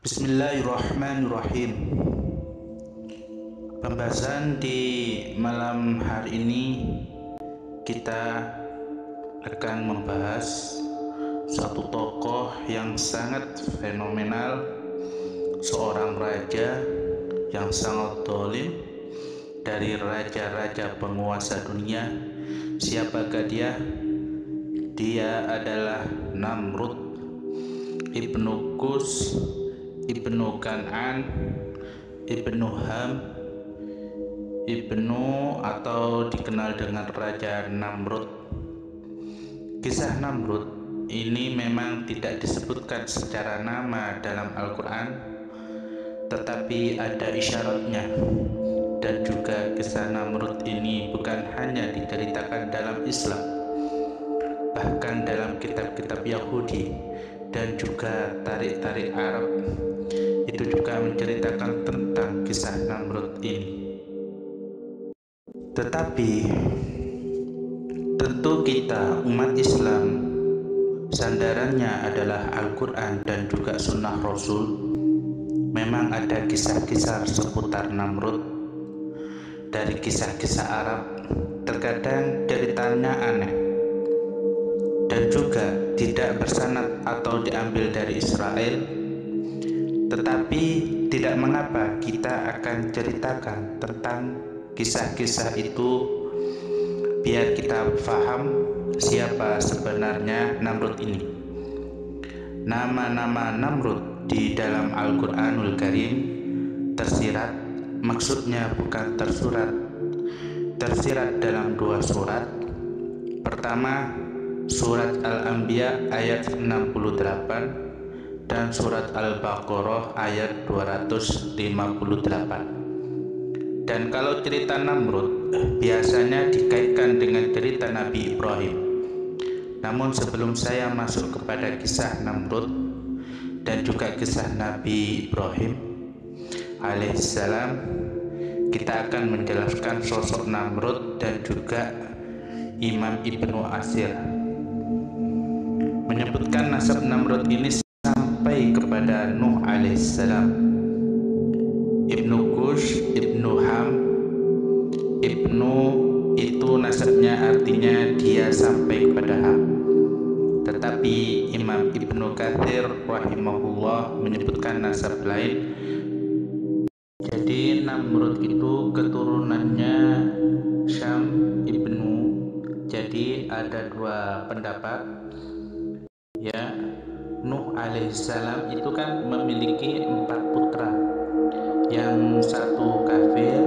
Bismillahirrahmanirrahim. Pembahasan di malam hari ini kita akan membahas satu tokoh yang sangat fenomenal, seorang raja yang sangat zalim dari raja-raja penguasa dunia. Siapakah dia? Dia adalah Namrud ibnu Kus ibnu Kan'an ibnu Ham ibnu atau dikenal dengan Raja Namrud. Kisah Namrud ini memang tidak disebutkan secara nama dalam Al-Quran, tetapi ada isyaratnya. Dan juga kisah Namrud ini bukan hanya diceritakan dalam Islam, bahkan dalam kitab-kitab Yahudi dan juga tarik-tarik Arab itu juga menceritakan tentang kisah Namrud ini. Tetapi tentu kita umat Islam sandarannya adalah Al-Quran dan juga Sunnah Rasul. Memang ada kisah-kisah seputar Namrud dari kisah-kisah Arab, terkadang ceritanya aneh dan juga tidak bersanad atau diambil dari Israel. Tetapi tidak mengapa, kita akan ceritakan tentang kisah-kisah itu biar kita paham siapa sebenarnya Namrud ini. Nama-nama Namrud di dalam Al-Quranul Karim tersirat, maksudnya bukan tersurat, tersirat dalam dua surat. Pertama, surat Al-Anbiya ayat 68 dan surat Al-Baqarah ayat 258. Dan kalau cerita Namrud biasanya dikaitkan dengan cerita Nabi Ibrahim. Namun sebelum saya masuk kepada kisah Namrud dan juga kisah Nabi Ibrahim alaihissalam, kita akan menjelaskan sosok Namrud dan juga Imam Ibnu Asir. Menyebutkan nasab Namrud ini sampai kepada Nuh alaihissalam. Ibnu Kush, Ibnu Ham, Ibnu itu nasabnya artinya dia sampai kepada Ham. Tetapi Imam Ibnu Katsir rahimahullah menyebutkan nasab lain. Jadi Namrud itu keturunannya Syam Ibnu. Jadi ada dua pendapat. Ya, Nuh alaihissalam itu kan memiliki 4 putra. Yang satu kafir,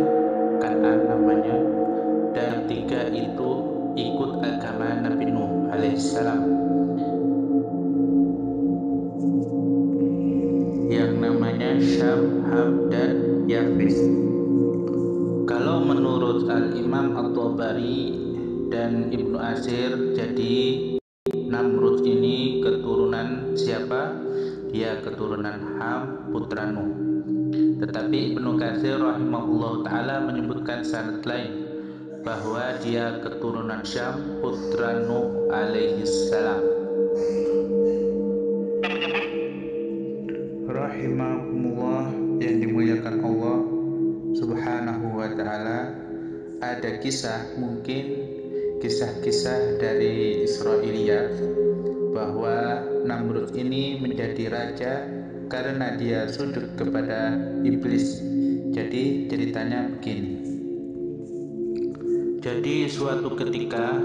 Kan'an namanya, dan 3 itu ikut agama Nabi Nuh alaihissalam, yang namanya Syam, Ham, dan Yafis. Kalau menurut Al-Imam At-Tabari dan Ibnu Asir, jadi Namrud ini keturunan siapa? Dia keturunan Ham, putra Nuh. Tetapi Ibnu Katsir rahimahullah ta'ala menyebutkan sanad lain, bahwa dia keturunan Syam, putra Nuh alaihissalam. Rahimahumullah yang dimuliakan Allah subhanahu wa ta'ala. Ada kisah, mungkin kisah-kisah dari Israiliyat, bahwa Namrud ini menjadi raja karena dia sujud kepada iblis. Jadi ceritanya begini. Jadi suatu ketika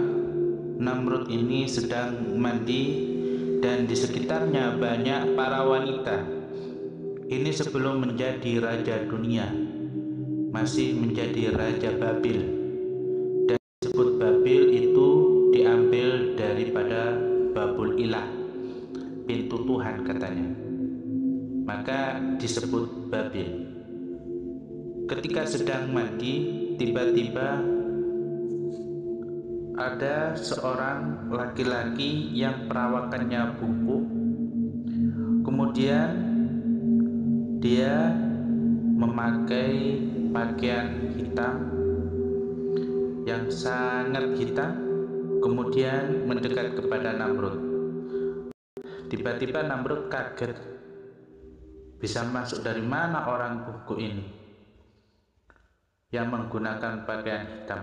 Namrud ini sedang mandi dan di sekitarnya banyak para wanita. Ini sebelum menjadi raja dunia, masih menjadi raja Babil. Dan disebut Babil itu diambil daripada Babul Ilah, pintu Tuhan katanya, maka disebut Babil. Ketika sedang mandi, tiba-tiba ada seorang laki-laki yang perawakannya bungkuk. Kemudian dia memakai pakaian hitam yang sangat hitam, kemudian mendekat kepada Namrud. Tiba-tiba Namrud kaget. Bisa masuk dari mana orang bungkuk ini yang menggunakan pakaian hitam?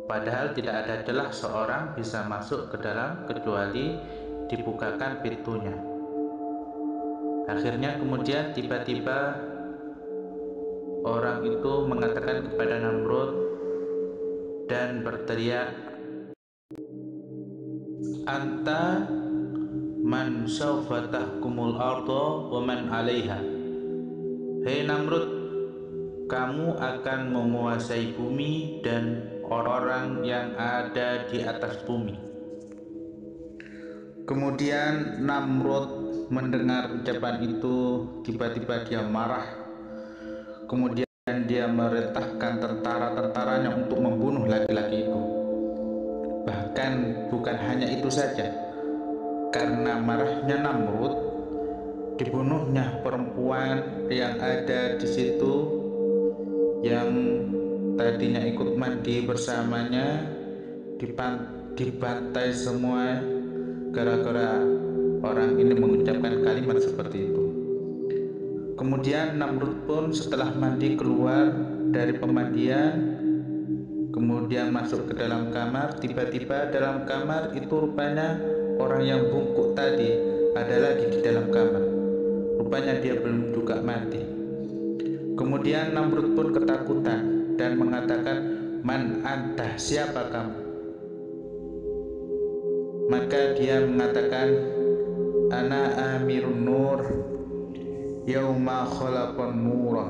Padahal tidak ada celah seorang bisa masuk ke dalam kecuali dibukakan pintunya. Akhirnya kemudian tiba-tiba orang itu mengatakan kepada Namrud dan berteriak, "Anta man sawfa tahkumul arda wa man 'alaiha." Hei Namrud, kamu akan menguasai bumi dan orang-orang yang ada di atas bumi. Kemudian Namrud mendengar ucapan itu, tiba-tiba dia marah. Kemudian dia merintahkan tentara-tentaranya untuk membunuh laki-laki itu. Bahkan bukan hanya itu saja, karena marahnya Namrud, dibunuhnya perempuan yang ada di situ yang tadinya ikut mandi bersamanya, dibantai semua gara-gara orang ini mengucapkan kalimat seperti itu. Kemudian Namrud pun setelah mandi keluar dari pemandian, kemudian masuk ke dalam kamar. Tiba-tiba dalam kamar itu rupanya orang yang bungkuk tadi ada lagi di dalam kamar. Rupanya dia belum juga mati. Kemudian Namrud pun ketakutan dan mengatakan, "Man anta, siapa kamu?" Maka dia mengatakan, "Ana amirun nur yauma khalaqan nura."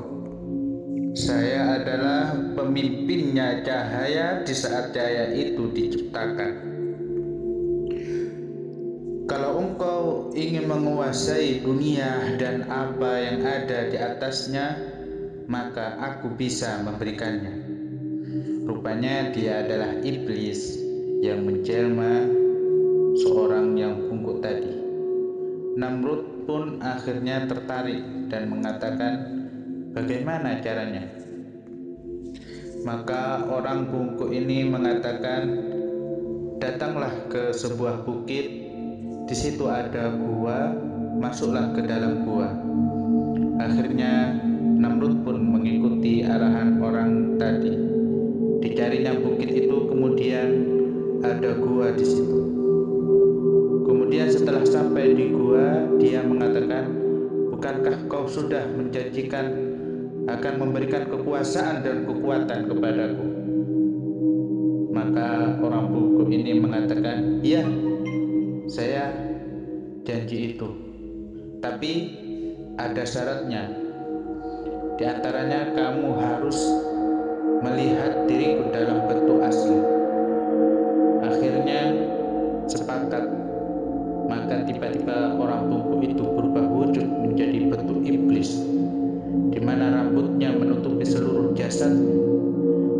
Saya adalah pemimpinnya cahaya di saat cahaya itu diciptakan. Kalau engkau ingin menguasai dunia dan apa yang ada di atasnya, maka aku bisa memberikannya. Rupanya dia adalah iblis yang menjelma seorang yang bungkuk tadi. Namrud pun akhirnya tertarik dan mengatakan, bagaimana caranya? Maka orang bungkuk ini mengatakan, datanglah ke sebuah bukit, di situ ada gua, masuklah ke dalam gua. Akhirnya Namrud pun mengikuti arahan orang tadi. Dicarinya bukit itu, kemudian ada gua di situ. Kemudian setelah sampai di gua, dia mengatakan, bukankah kau sudah menjanjikan akan memberikan kekuasaan dan kekuatan kepadaku? Maka orang bungkuk ini mengatakan, iya, saya janji itu. Tapi ada syaratnya. Di antaranya kamu harus melihat diriku dalam bentuk asli. Akhirnya sepakat. Maka tiba-tiba orang bungkuk itu berubah wujud menjadi bentuk iblis, di mana rambutnya menutupi seluruh jasad.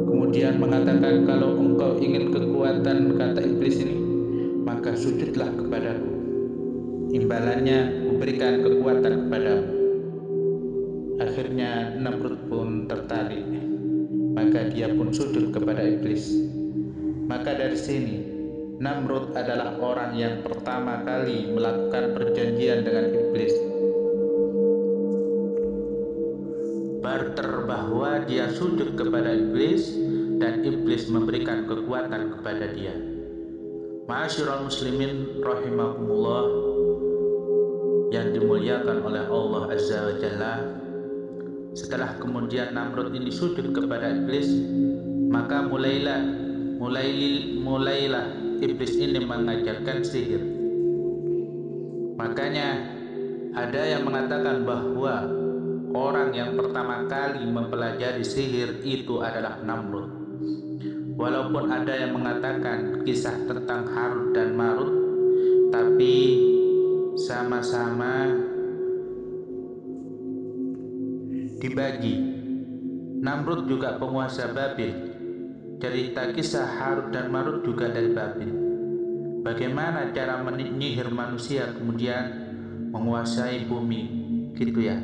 Kemudian mengatakan, kalau engkau ingin kekuatan, kata iblis ini, maka sujudlah kepadaku. Imbalannya kuberikan kekuatan kepadamu. Akhirnya Namrud pun tertarik, maka dia pun sujud kepada iblis. Maka dari sini Namrud adalah orang yang pertama kali melakukan perjanjian dengan iblis, barter bahwa dia sujud kepada iblis dan iblis memberikan kekuatan kepada dia. Ma'asyiral muslimin rahimakumullah yang dimuliakan oleh Allah Azza wa Jalla. Setelah kemudian Namrud ini sujud kepada iblis, maka mulailah iblis ini mengajarkan sihir. Makanya ada yang mengatakan bahwa orang yang pertama kali mempelajari sihir itu adalah Namrud. Walaupun ada yang mengatakan kisah tentang Harut dan Marut, tapi sama-sama dibagi. Namrud juga penguasa Babil. Cerita kisah Harut dan Marut juga dari Babil. Bagaimana cara menyihir manusia kemudian menguasai bumi, gitu ya.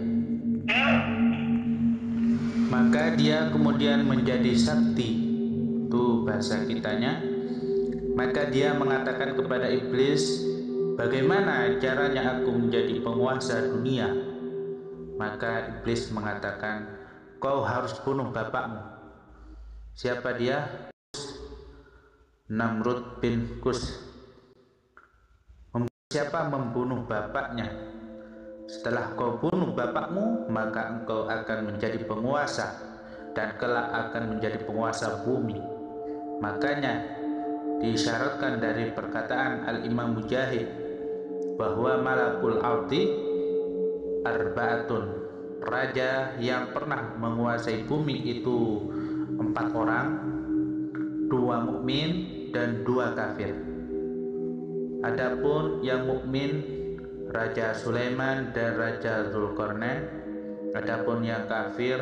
Maka dia kemudian menjadi sakti, itu bahasa kitanya. Maka dia mengatakan kepada iblis Bagaimana caranya aku menjadi penguasa dunia? Maka iblis mengatakan, kau harus bunuh bapakmu. Siapa dia? Namrud bin Kus. Siapa membunuh bapaknya? Setelah kau bunuh bapakmu, maka engkau akan menjadi penguasa dan kelak akan menjadi penguasa bumi. Makanya diisyaratkan dari perkataan Al-Imam Mujahid bahwa malakul ardi arba'atun, raja yang pernah menguasai bumi itu 4 orang, 2 mukmin dan 2 kafir. Adapun yang mukmin Raja Sulaiman dan Raja Zulkarnain, adapun yang kafir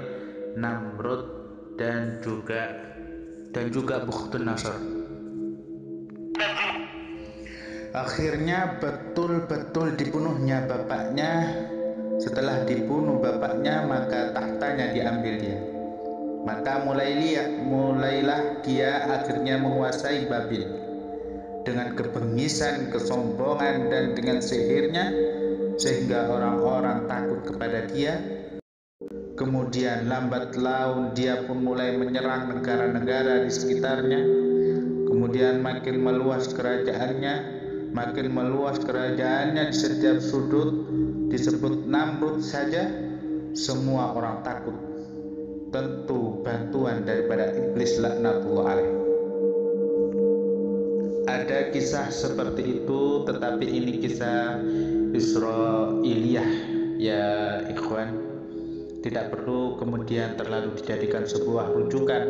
Namrud dan juga Bukhtunasor. Akhirnya betul-betul dibunuhnya bapaknya. Setelah dibunuh bapaknya, maka tahtanya diambil dia. Maka mulailah dia akhirnya menguasai Babil dengan kebengisan, kesombongan, dan dengan sihirnya, sehingga orang-orang takut kepada dia. Kemudian lambat laun dia pun mulai menyerang negara-negara di sekitarnya. Kemudian makin meluas kerajaannya di setiap sudut. Disebut Namrud saja, semua orang takut. Tentu bantuan daripada iblis laknatullah alaih. Ada kisah seperti itu, tetapi ini kisah Israiliyah ya ikhwan. Tidak perlu kemudian terlalu dijadikan sebuah rujukan,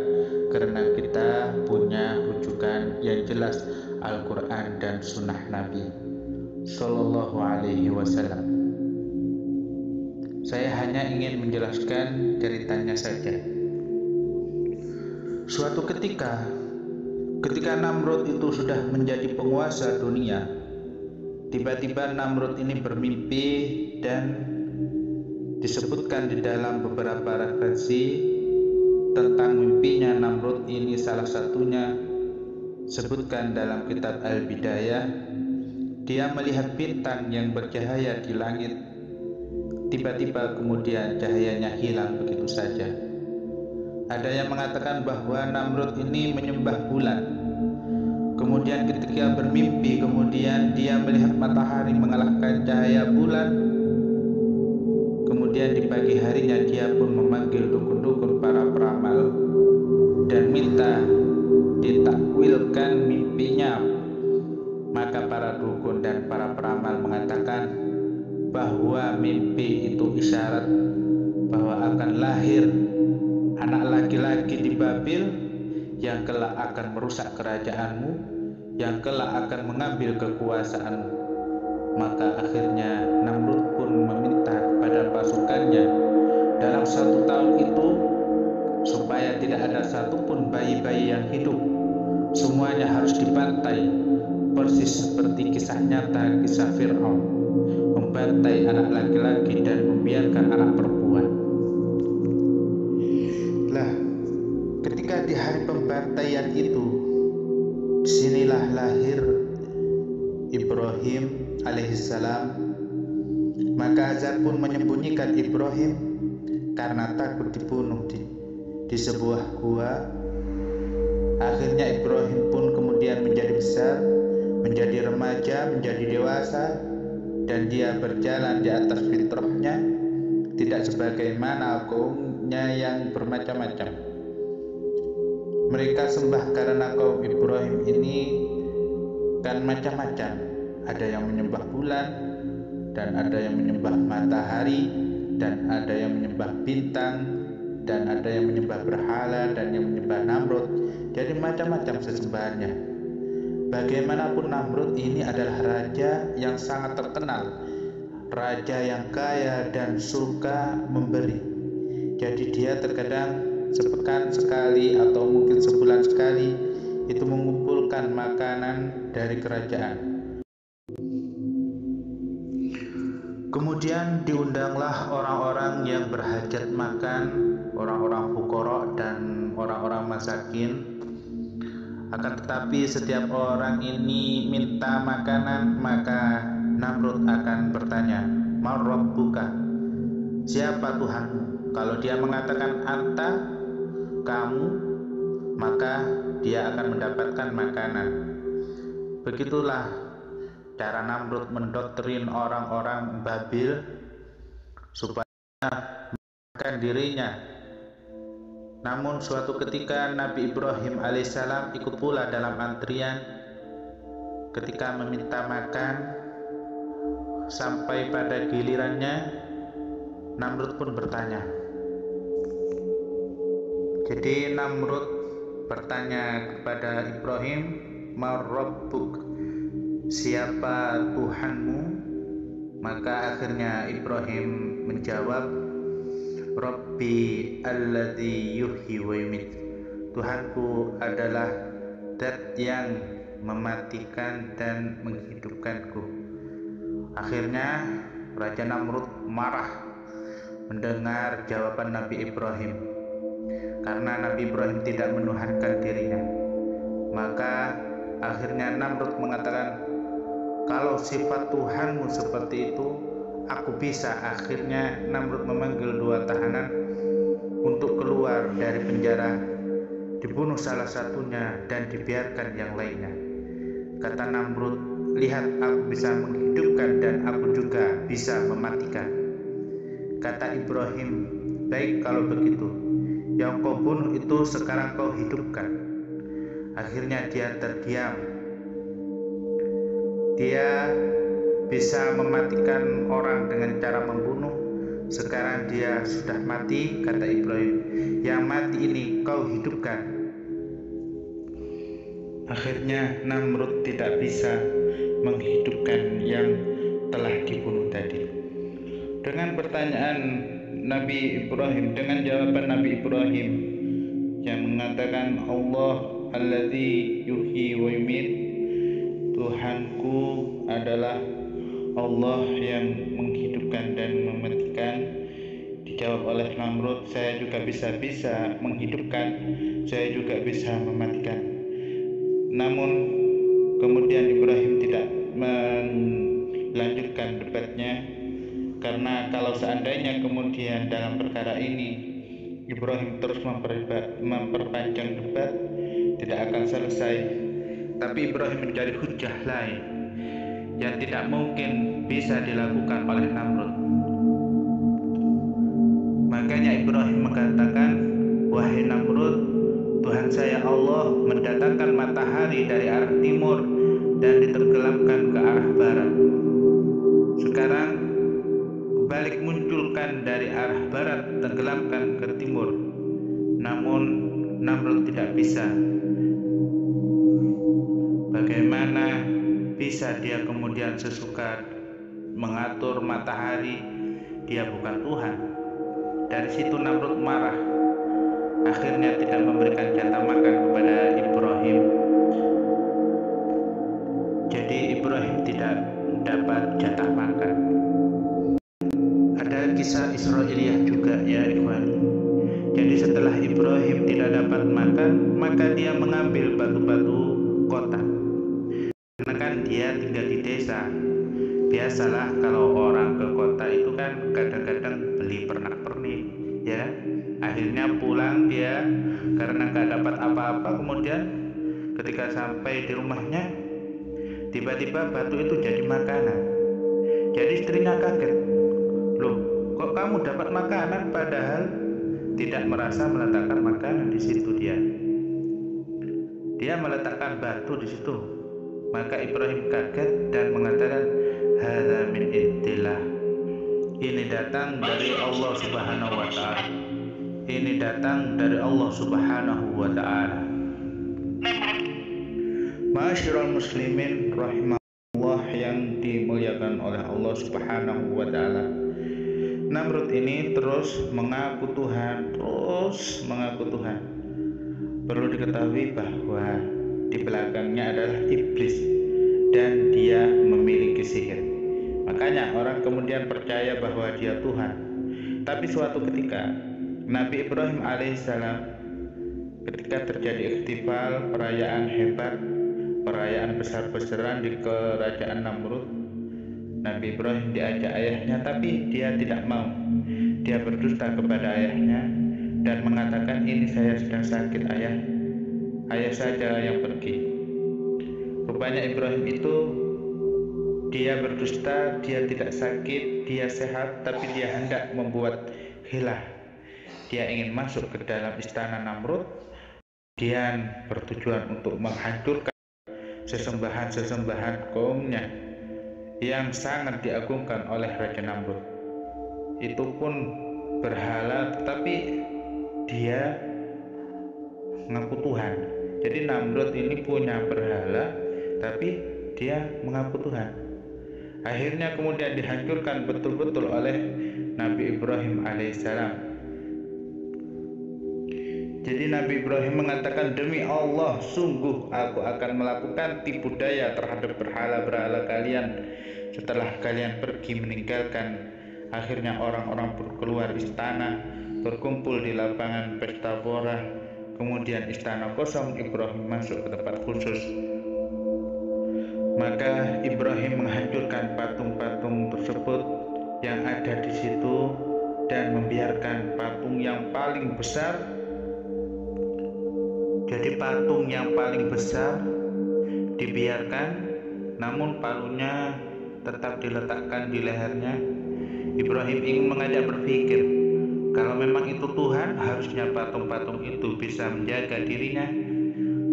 karena kita punya rujukan yang jelas, Al-Quran dan Sunnah Nabi Sallallahu Alaihi Wasallam. Saya hanya ingin menjelaskan ceritanya saja. Suatu ketika Namrud itu sudah menjadi penguasa dunia, tiba-tiba Namrud ini bermimpi, dan disebutkan di dalam beberapa referensi tentang mimpinya Namrud ini. Salah satunya sebutkan dalam kitab Al-Bidayah, dia melihat bintang yang bercahaya di langit. Tiba-tiba kemudian cahayanya hilang begitu saja. Ada yang mengatakan bahwa Namrud ini menyembah bulan. Kemudian ketika bermimpi, kemudian dia melihat matahari mengalahkan cahaya bulan. Kemudian di pagi harinya dia pun memanggil dukun-dukun para peramal dan minta ditakwilkan mimpinya. Maka para dukun dan para peramal mengatakan bahwa mimpi itu isyarat bahwa akan lahir anak laki-laki di Babil yang kelak akan merusak kerajaanmu, yang kelak akan mengambil kekuasaanmu. Maka akhirnya Namrud pun meminta kepada pasukannya dalam 1 tahun itu supaya tidak ada satupun bayi-bayi yang hidup, semuanya harus dibantai, persis seperti kisah nyata, kisah Fir'aun, membantai anak laki-laki dan membiarkan anak perempuan. Lah, ketika di hari pembantaian itu, disinilah lahir Ibrahim alaihissalam. Maka Azar pun menyembunyikan Ibrahim karena takut dibunuh di sebuah gua. Akhirnya Ibrahim pun kemudian menjadi besar, menjadi remaja, menjadi dewasa, dan dia berjalan di atas fitrahnya, tidak sebagaimana kaumnya yang bermacam-macam. Mereka sembah karena kaum Ibrahim ini kan macam-macam. Ada yang menyembah bulan, dan ada yang menyembah matahari, dan ada yang menyembah bintang, dan ada yang menyembah berhala, dan yang menyembah Namrud. Jadi macam-macam sesembahannya. Bagaimanapun Namrud ini adalah raja yang sangat terkenal, raja yang kaya dan suka memberi. Jadi dia terkadang sepekan sekali atau mungkin sebulan sekali itu mengumpulkan makanan dari kerajaan. Kemudian diundanglah orang-orang yang berhajat makan, orang-orang fuqara dan orang-orang masakin. Akan tetapi setiap orang ini minta makanan, maka Namrud akan bertanya, "Man rabbuka?" Siapa Tuhanmu? Kalau dia mengatakan anta, kamu, maka dia akan mendapatkan makanan. Begitulah cara Namrud mendoktrin orang-orang Babil supaya makan dirinya. Namun suatu ketika Nabi Ibrahim alaihissalam ikut pula dalam antrian. Ketika meminta makan, sampai pada gilirannya Namrud pun bertanya. Jadi Namrud bertanya kepada Ibrahim, "Ma rabbuk?" Siapa Tuhanmu? Maka akhirnya Ibrahim menjawab, "Rabbi alladzi yuhyi wa yumit." Tuhanku adalah zat yang mematikan dan menghidupkanku. Akhirnya Raja Namrud marah mendengar jawaban Nabi Ibrahim, karena Nabi Ibrahim tidak menuhankan dirinya. Maka akhirnya Namrud mengatakan, "Kalau sifat Tuhanmu seperti itu, aku bisa." Akhirnya Namrud memanggil dua tahanan untuk keluar dari penjara, dibunuh salah satunya dan dibiarkan yang lainnya. Kata Namrud, "Lihat, aku bisa menghidupkan dan aku juga bisa mematikan." Kata Ibrahim, "Baik kalau begitu, yang kau bunuh itu sekarang kau hidupkan." Akhirnya dia terdiam. Dia bisa mematikan orang dengan cara membunuh. Sekarang dia sudah mati. Kata Ibrahim, "Yang mati ini kau hidupkan." Akhirnya Namrud tidak bisa menghidupkan yang telah dibunuh tadi. Dengan pertanyaan Nabi Ibrahim, dengan jawaban Nabi Ibrahim yang mengatakan, "Allah alladzi yuhyi wa yumit." Tuhanku adalah Allah yang menghidupkan dan mematikan. Dijawab oleh Namrud, "Saya juga bisa menghidupkan, saya juga bisa mematikan." Namun kemudian Ibrahim tidak melanjutkan debatnya, karena kalau seandainya kemudian dalam perkara ini Ibrahim terus memperpanjang debat, tidak akan selesai. Tapi Ibrahim mencari hujah lain yang tidak mungkin bisa dilakukan oleh Namrud. Makanya Ibrahim mengatakan, "Wahai Namrud, Tuhan saya Allah mendatangkan matahari dari arah timur dan ditenggelamkan ke arah barat. Sekarang balik munculkan dari arah barat, tenggelamkan ke timur." Namun Namrud tidak bisa. Bagaimana bisa dia kemudian sesuka mengatur matahari? Dia bukan Tuhan. Dari situ Namrud marah. Akhirnya tidak memberikan jatah makan kepada Ibrahim. Jadi Ibrahim tidak dapat jatah makan. Ada kisah Israiliyah juga ya ikhwan. Jadi setelah Ibrahim tidak dapat makan, maka dia mengambil batu-batu kota. Karena kan dia tinggal di desa. Biasalah kalau orang ke kota itu kan kadang-kadang beli pernak-pernik, ya. Akhirnya pulang dia karena nggak dapat apa-apa. Kemudian ketika sampai di rumahnya, tiba-tiba batu itu jadi makanan. Jadi istrinya kaget. "Loh, kok kamu dapat makanan?" Padahal tidak merasa meletakkan makanan di situ dia. Dia meletakkan batu di situ. Maka Ibrahim kaget dan mengatakan, "Hadza min indillah." Ini datang dari Allah Subhanahu wa taala. Ini datang dari Allah Subhanahu wa taala. Ma'asyiral muslimin rahimahullah yang dimuliakan oleh Allah Subhanahu wa taala. Namrud ini terus mengaku Tuhan. Perlu diketahui bahwa di belakangnya adalah iblis dan dia memiliki sihir. Makanya orang kemudian percaya bahwa dia Tuhan. Tapi suatu ketika Nabi Ibrahim alaihissalam, ketika terjadi ikhtifal, perayaan hebat, perayaan besar-besaran di kerajaan Namrud, Nabi Ibrahim diajak ayahnya, tapi dia tidak mau. Dia berdusta kepada ayahnya dan mengatakan, ini saya sedang sakit ayah saja yang pergi. Rupanya Ibrahim itu dia berdusta, dia tidak sakit, dia sehat, tapi dia hendak membuat hilah. Dia ingin masuk ke dalam istana Namrud, dia bertujuan untuk menghancurkan sesembahan-sesembahan kaumnya yang sangat diagungkan oleh Raja Namrud. Itu pun berhala, tetapi dia mengaku Tuhan. Jadi Namrud ini punya berhala, tapi dia mengaku Tuhan. Akhirnya kemudian dihancurkan betul-betul oleh Nabi Ibrahim alaihissalam. Jadi Nabi Ibrahim mengatakan, demi Allah, sungguh aku akan melakukan tipu daya terhadap berhala-berhala kalian setelah kalian pergi meninggalkan. Akhirnya orang-orang keluar istana, berkumpul di lapangan pesta pora. Kemudian istana kosong, Ibrahim masuk ke tempat khusus. Maka Ibrahim menghancurkan patung-patung tersebut yang ada di situ dan membiarkan patung yang paling besar. Jadi patung yang paling besar dibiarkan, namun palunya tetap diletakkan di lehernya. Ibrahim ingin mengajak berpikir, kalau memang itu Tuhan, harusnya patung-patung itu bisa menjaga dirinya.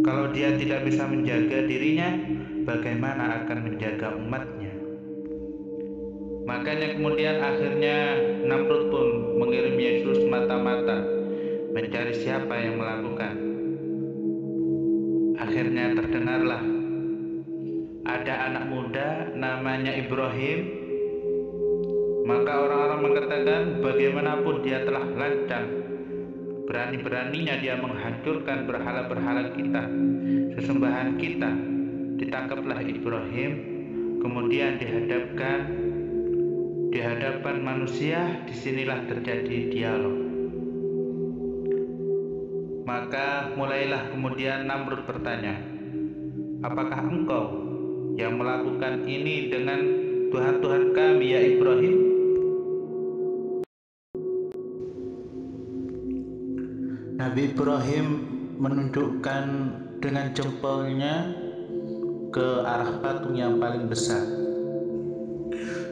Kalau dia tidak bisa menjaga dirinya, bagaimana akan menjaga umatnya? Makanya kemudian akhirnya Namrud pun mengirim Yesus mata-mata mencari siapa yang melakukan. Akhirnya terdengarlah ada anak muda namanya Ibrahim. Maka orang-orang mengatakan, bagaimanapun dia telah lancang, berani-beraninya dia menghancurkan berhala-berhala kita, sesembahan kita. Ditangkaplah Ibrahim, kemudian dihadapkan di hadapan manusia. Disinilah terjadi dialog. Maka mulailah kemudian Namrud bertanya, apakah engkau yang melakukan ini dengan Tuhan-Tuhan kami ya Ibrahim? Nabi Ibrahim menunjukkan dengan jempolnya ke arah patung yang paling besar.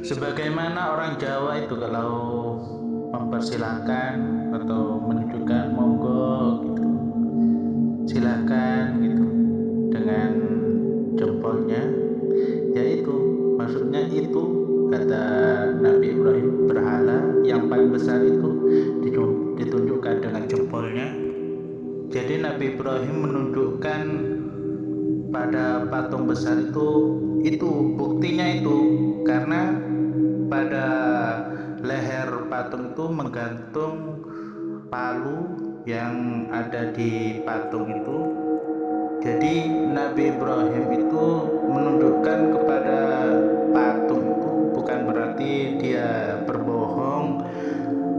Sebagaimana orang Jawa itu kalau mempersilahkan atau menunjukkan monggo gitu, silakan gitu dengan jempolnya, yaitu maksudnya itu kata Nabi Ibrahim, berhala yang paling besar itu ditunjukkan dengan jempolnya. Jadi Nabi Ibrahim menunjukkan pada patung besar itu buktinya itu karena pada leher patung itu menggantung palu yang ada di patung itu. Jadi Nabi Ibrahim itu menunjukkan kepada patung itu bukan berarti dia berbohong,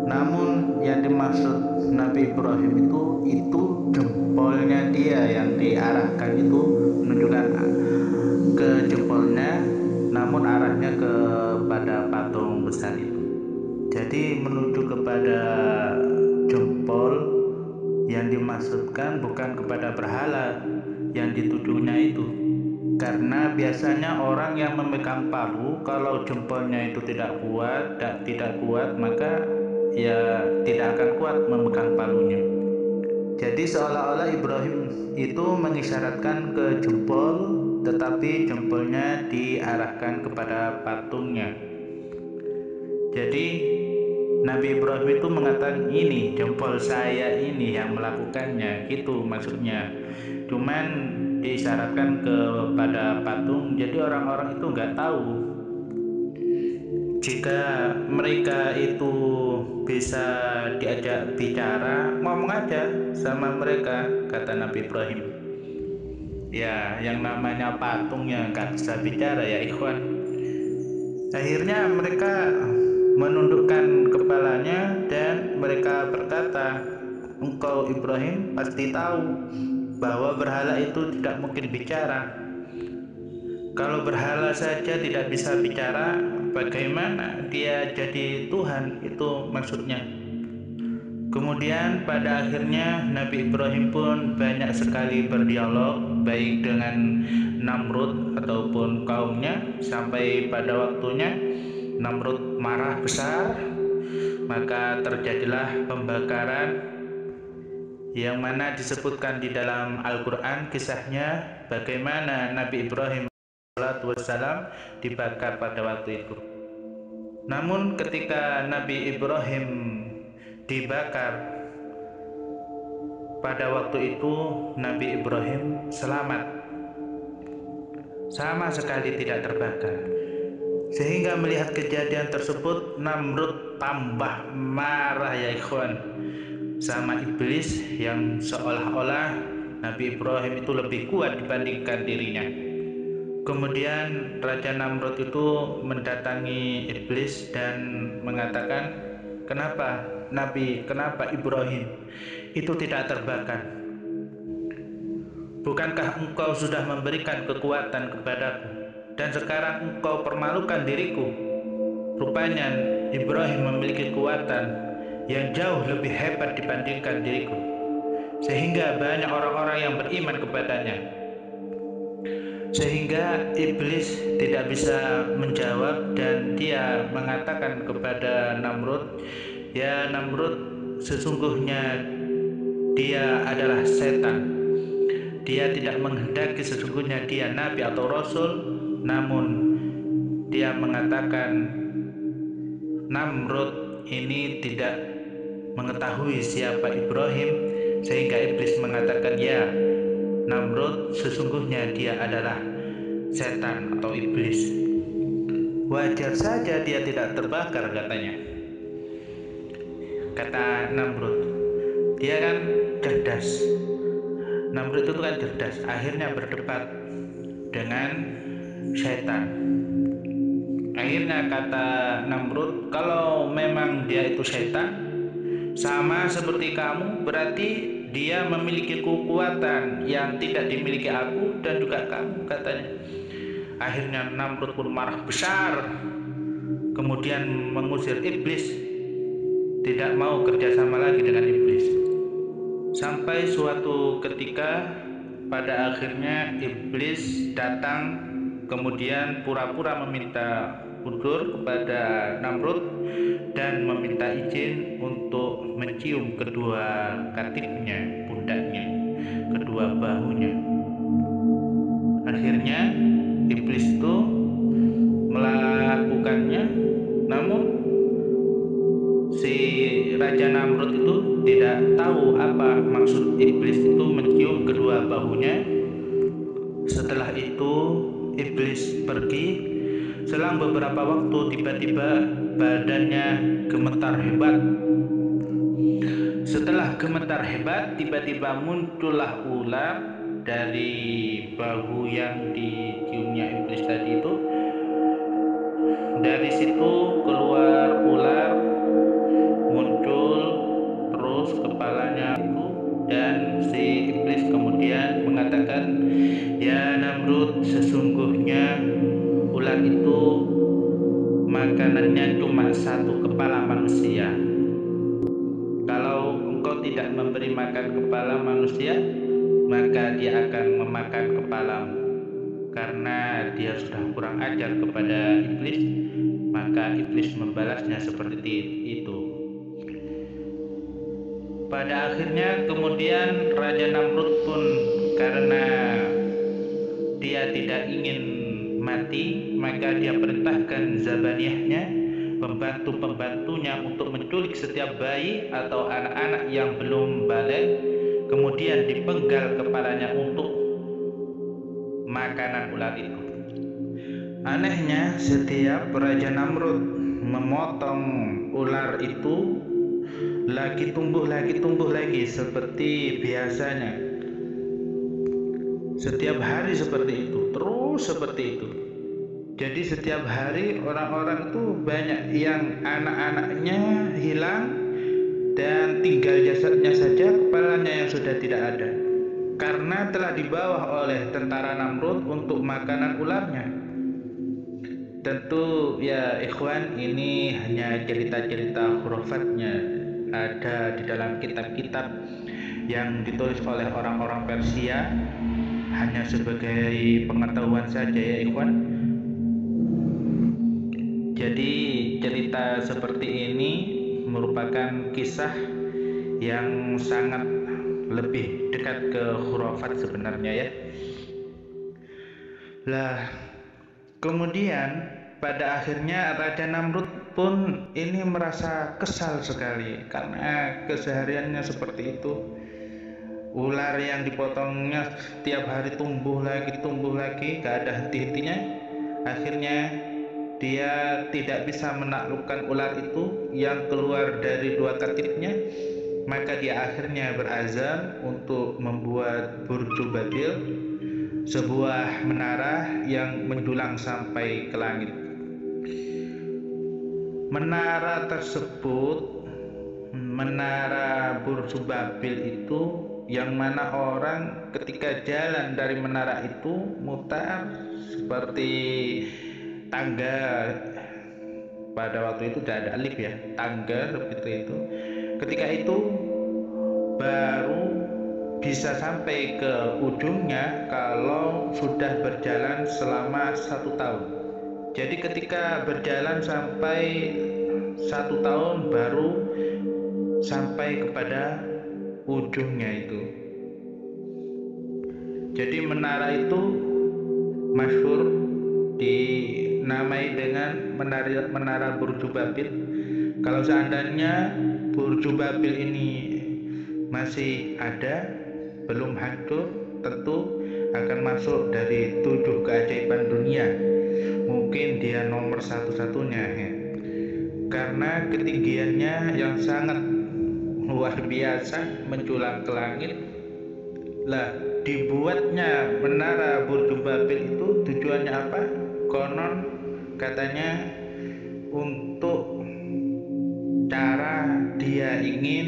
namun yang dimaksud Nabi Ibrahim itu jempolnya dia yang diarahkan, itu menunjukkan ke jempolnya, namun arahnya kepada patung besar itu. Jadi menuju kepada jempol yang dimaksudkan, bukan kepada berhala yang ditujunya itu. Karena biasanya orang yang memegang palu, kalau jempolnya itu tidak kuat, maka ya tidak akan kuat memegang palunya. Jadi seolah-olah Ibrahim itu mengisyaratkan ke jempol, tetapi jempolnya diarahkan kepada patungnya. Jadi Nabi Ibrahim itu mengatakan, ini jempol saya ini yang melakukannya, gitu maksudnya. Cuman diisyaratkan kepada patung, jadi orang-orang itu nggak tahu. Jika mereka itu bisa diajak bicara, ngomong aja sama mereka, kata Nabi Ibrahim. Ya, yang namanya patung yang nggak bisa bicara ya ikhwan. Akhirnya mereka menundukkan kepalanya dan mereka berkata, engkau Ibrahim pasti tahu bahwa berhala itu tidak mungkin bicara. Kalau berhala saja tidak bisa bicara, bagaimana dia jadi Tuhan? Itu maksudnya. Kemudian pada akhirnya Nabi Ibrahim pun banyak sekali berdialog baik dengan Namrud ataupun kaumnya, sampai pada waktunya Namrud marah besar, maka terjadilah pembakaran yang mana disebutkan di dalam Al-Quran kisahnya bagaimana Nabi Ibrahim wassalam dibakar pada waktu itu. Namun ketika Nabi Ibrahim dibakar pada waktu itu, Nabi Ibrahim selamat, sama sekali tidak terbakar. Sehingga melihat kejadian tersebut, Namrud tambah marah ya ikhwan sama iblis yang seolah-olah Nabi Ibrahim itu lebih kuat dibandingkan dirinya. Kemudian Raja Namrud itu mendatangi iblis dan mengatakan, kenapa Ibrahim itu tidak terbakar? Bukankah engkau sudah memberikan kekuatan kepadaku dan sekarang engkau permalukan diriku? Rupanya Ibrahim memiliki kekuatan yang jauh lebih hebat dibandingkan diriku, sehingga banyak orang-orang yang beriman kepadanya. Sehingga iblis tidak bisa menjawab dan dia mengatakan kepada Namrud, ya Namrud, sesungguhnya dia adalah setan. Dia tidak menghendaki sesungguhnya dia nabi atau rasul, namun dia mengatakan Namrud ini tidak mengetahui siapa Ibrahim, sehingga iblis mengatakan, ya Namrud, sesungguhnya dia adalah setan atau iblis. Wajar saja dia tidak terbakar katanya. Kata Namrud, dia kan cerdas. Namrud itu kan cerdas, akhirnya berdebat dengan setan. Akhirnya kata Namrud, kalau memang dia itu setan, sama seperti kamu, berarti dia memiliki kekuatan yang tidak dimiliki aku dan juga kamu, katanya. Akhirnya Namrud pun marah besar, kemudian mengusir iblis, tidak mau kerjasama lagi dengan iblis. Sampai suatu ketika pada akhirnya iblis datang, kemudian pura-pura meminta undur kepada Namrud dan meminta izin untuk mencium kedua katifnya, pundaknya, kedua bahunya. Akhirnya iblis itu melakukannya, namun si Raja Namrud itu tidak tahu apa maksud iblis itu mencium kedua bahunya. Setelah itu iblis pergi. Selang beberapa waktu tiba-tiba badannya gemetar hebat. Setelah gemetar hebat, tiba-tiba muncullah ular dari bahu yang diciumnya iblis tadi itu. Dari situ keluar ular, muncul terus kepalanya itu, dan si iblis kemudian mengatakan, ya Namrud, sesungguhnya ular itu makanannya cuma satu kepala manusia. Kalau engkau tidak memberi makan kepala manusia, maka dia akan memakan kepalamu. Karena dia sudah kurang ajar kepada iblis, maka iblis membalasnya seperti itu. Pada akhirnya kemudian Raja Namrud pun, karena dia tidak ingin mati, maka dia perintahkan Zabaniyahnya, pembantu-pembantunya, untuk menculik setiap bayi atau anak-anak yang belum balik, kemudian dipenggal kepalanya untuk makanan ular itu. Anehnya, setiap Raja Namrud memotong ular itu, lagi tumbuh lagi seperti biasanya. Setiap hari seperti itu, terus seperti itu. Jadi setiap hari orang-orang itu banyak yang anak-anaknya hilang dan tinggal jasadnya saja, kepalanya yang sudah tidak ada. Karena karena telah dibawa oleh tentara Namrud untuk makanan ularnya. Tentu ya ikhwan, ini hanya cerita-cerita khurafatnya ada di dalam kitab-kitab yang ditulis oleh orang-orang Persia, hanya sebagai pengetahuan saja ya ikhwan. Jadi cerita seperti ini merupakan kisah yang sangat lebih dekat ke khurafat sebenarnya ya. Lah, kemudian pada akhirnya Raja Namrud pun ini merasa kesal sekali karena kesehariannya seperti itu. Ular yang dipotongnya setiap hari tumbuh lagi, gak ada henti-hentinya. Akhirnya dia tidak bisa menaklukkan ular itu yang keluar dari dua katifnya. Maka dia akhirnya berazam untuk membuat Burju Babil, sebuah menara yang menjulang sampai ke langit. Menara tersebut, menara Burju Babil itu, yang mana orang ketika jalan dari menara itu mutar seperti tangga. Pada waktu itu tidak ada lift ya, tangga seperti itu. Ketika itu baru bisa sampai ke ujungnya kalau sudah berjalan selama 1 tahun. Jadi ketika berjalan sampai 1 tahun baru sampai kepada ujungnya itu. Jadi menara itu masyhur dinamai dengan menara Burju Babil. Kalau seandainya Burju Babil ini masih ada, belum hancur, tentu akan masuk dari 7 keajaiban dunia. Mungkin dia nomor satu-satunya ya. Karena ketinggiannya yang sangat luar biasa, menjulang ke langit. Lah, dibuatnya menara Burju Babil itu tujuannya apa? Konon katanya untuk cara dia ingin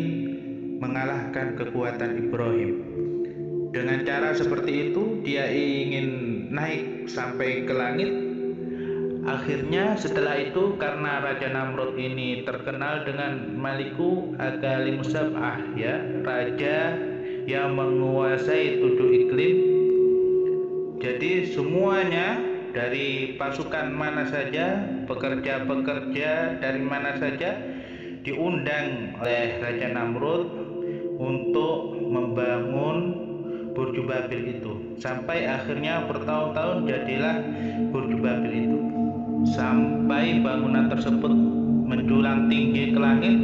mengalahkan kekuatan Ibrahim. Dengan cara seperti itu dia ingin naik sampai ke langit. Akhirnya setelah itu, karena Raja Namrud ini terkenal dengan Maliku Agalim Sab'ah ya, raja yang menguasai 7 iklim. Jadi semuanya, dari pasukan mana saja, pekerja-pekerja dari mana saja, diundang oleh Raja Namrud untuk membangun Burju Babil itu. Sampai akhirnya bertahun-tahun jadilah Burju Babil itu. Sampai bangunan tersebut menjulang tinggi ke langit,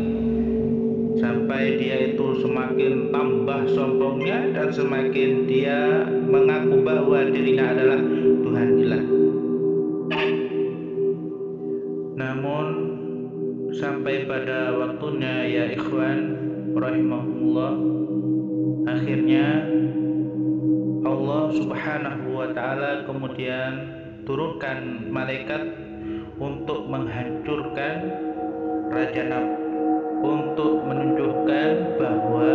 sampai dia itu semakin tambah sombongnya dan semakin dia mengaku bahwa dirinya adalah Tuhan ilah. Namun sampai pada waktunya ya ikhwan rahimahullah, akhirnya Allah Subhanahu wa ta'ala kemudian turunkan malaikat untuk menghancurkan Raja Namrud, untuk menunjukkan bahwa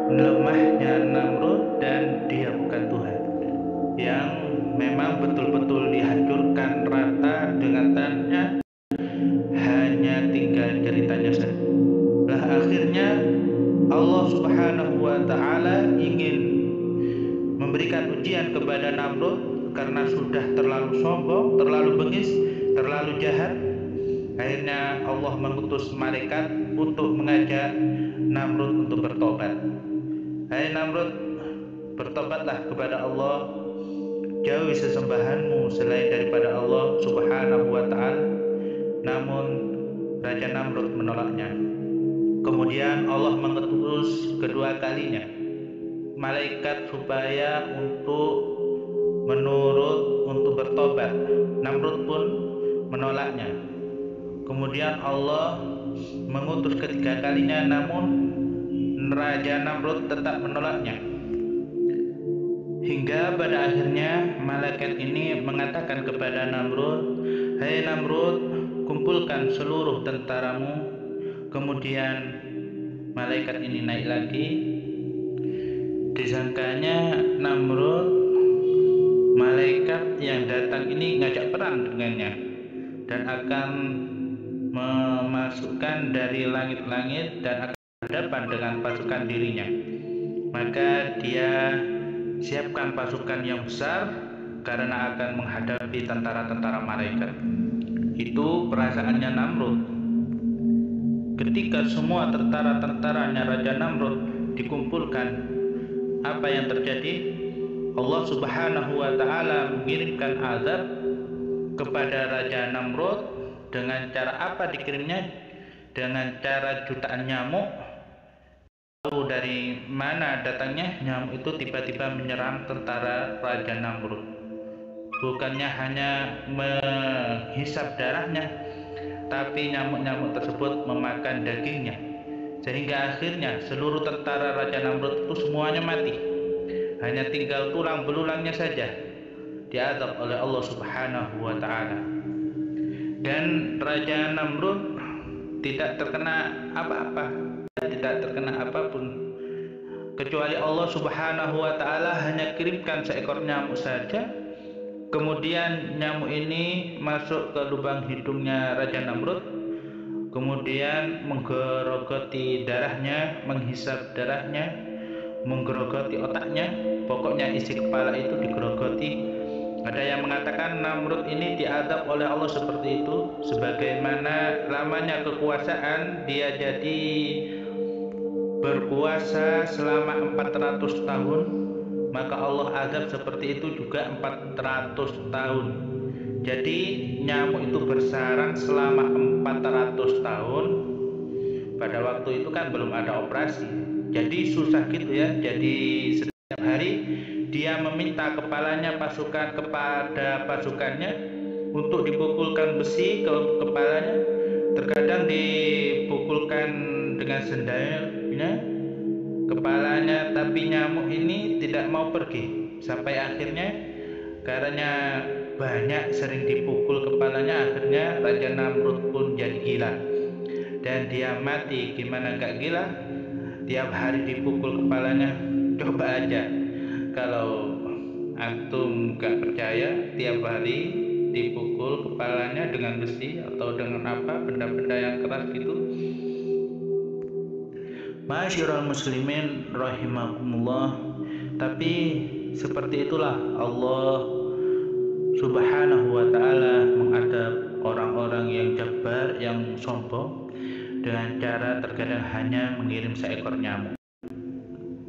lemahnya Namrud dan dia bukan Tuhan, yang memang betul-betul dihancurkan rata dengan tanahnya, hanya tinggal ceritanya saja. Lah akhirnya Allah Subhanahu wa ta'ala ingin memberikan ujian kepada Namrud karena sudah terlalu sombong, terlalu bengis, terlalu jahat. Akhirnya Allah mengutus malaikat untuk mengajak Namrud untuk bertobat. Hai Namrud, bertobatlah kepada Allah, jauhi sesembahanmu selain daripada Allah Subhanahu wa ta'ala. Namun Raja Namrud menolaknya. Kemudian Allah mengutus kedua kalinya malaikat supaya untuk menurut untuk bertobat. Namrud pun menolaknya. Kemudian Allah mengutus ketiga kalinya, namun Raja Namrud tetap menolaknya. Hingga pada akhirnya malaikat ini mengatakan kepada Namrud, hai Namrud, kumpulkan seluruh tentaramu. Kemudian malaikat ini naik lagi. Disangkanya Namrud malaikat yang datang ini ngajak perang dengannya dan akan memasukkan dari langit-langit dan akan berhadapan dengan pasukan dirinya. Maka dia siapkan pasukan yang besar karena akan menghadapi tentara-tentara malaikat. Itu perasaannya Namrud. Ketika semua tentara-tentaranya Raja Namrud dikumpulkan, apa yang terjadi? Allah Subhanahu wa Ta'ala mengirimkan azab kepada Raja Namrud. Dengan cara apa dikirimnya? Dengan cara jutaan nyamuk. Tahu dari mana datangnya? Nyamuk itu tiba-tiba menyerang tentara Raja Namrud. Bukannya hanya menghisap darahnya, tapi nyamuk-nyamuk tersebut memakan dagingnya, sehingga akhirnya seluruh tentara Raja Namrud itu semuanya mati. Hanya tinggal tulang belulangnya saja diazab oleh Allah Subhanahu wa Ta'ala. Dan Raja Namrud tidak terkena apa-apa, tidak terkena apapun, kecuali Allah Subhanahu wa Ta'ala hanya kirimkan seekor nyamuk saja. Kemudian nyamuk ini masuk ke lubang hidungnya Raja Namrud, kemudian menggerogoti darahnya, menghisap darahnya, menggerogoti otaknya. Pokoknya isi kepala itu digerogoti. Ada yang mengatakan Namrud ini diazab oleh Allah seperti itu, sebagaimana lamanya kekuasaan dia jadi berkuasa selama 400 tahun, maka Allah azab seperti itu juga 400 tahun. Jadi nyamuk itu bersarang selama 400 tahun. Pada waktu itu kan belum ada operasi, jadi susah gitu ya. Jadi setiap hari dia meminta kepalanya kepada pasukannya untuk dipukulkan besi ke kepalanya. Terkadang dipukulkan dengan sendalnya kepalanya, tapi nyamuk ini tidak mau pergi. Sampai akhirnya karena banyak sering dipukul kepalanya, akhirnya Raja Namrud pun jadi gila dan dia mati. Gimana gak gila? Tiap hari dipukul kepalanya. Coba aja kalau antum gak percaya, tiap hari dipukul kepalanya dengan besi atau dengan apa, benda-benda yang keras gitu. Ma'asyiral muslimin rahimakumullah. Tapi seperti itulah Allah Subhanahu wa Ta'ala mengadab orang-orang yang jabar, yang sombong, dengan cara terkadang hanya mengirim seekor nyamuk.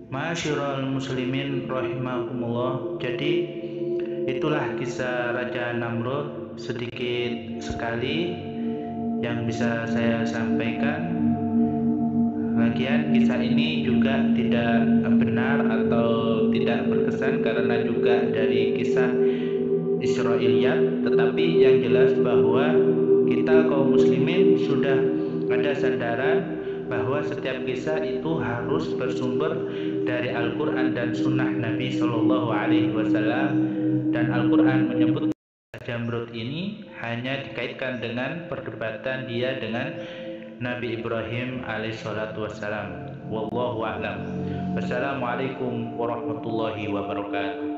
Ma'asyiral muslimin rahimakumullah. Jadi itulah kisah Raja Namrud, sedikit sekali yang bisa saya sampaikan. Lagian kisah ini juga tidak benar atau tidak berkesan karena juga dari kisah Israiliyat, tetapi yang jelas bahwa kita kaum muslimin sudah ada sandaran bahwa setiap kisah itu harus bersumber dari Al-Quran dan Sunnah Nabi Shallallahu Alaihi Wasallam. Dan Al-Quran menyebut Namrud ini hanya dikaitkan dengan perdebatan dia dengan Nabi Ibrahim alaihissalatu wassalam. Wallahu a'lam. Wassalamualaikum warahmatullahi wabarakatuh.